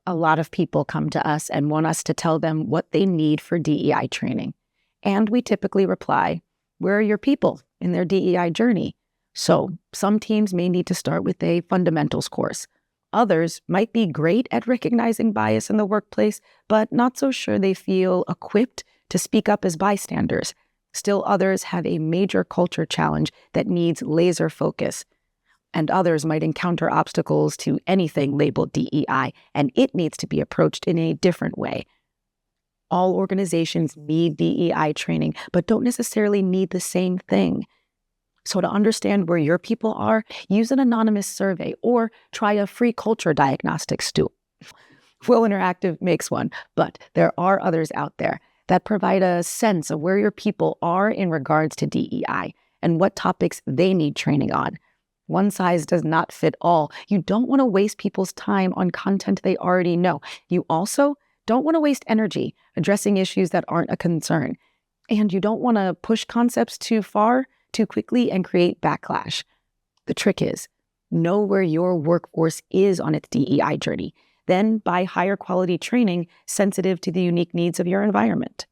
A lot of people come to us and want us to tell them what they need for DEI training. And we typically reply, where are your people in their DEI journey? So some teams may need to start with a fundamentals course. Others might be great at recognizing bias in the workplace, but not so sure they feel equipped to speak up as bystanders. Still others have a major culture challenge that needs laser focus. And others might encounter obstacles to anything labeled DEI, and it needs to be approached in a different way. All organizations need DEI training, but don't necessarily need the same thing. So to understand where your people are, use an anonymous survey or try a free culture diagnostics tool. Will Interactive makes one, but there are others out there that provide a sense of where your people are in regards to DEI and what topics they need training on. One size does not fit all. You don't want to waste people's time on content they already know. You also don't want to waste energy addressing issues that aren't a concern. And you don't want to push concepts too far, too quickly, and create backlash. The trick is, know where your workforce is on its DEI journey. Then buy higher quality training sensitive to the unique needs of your environment.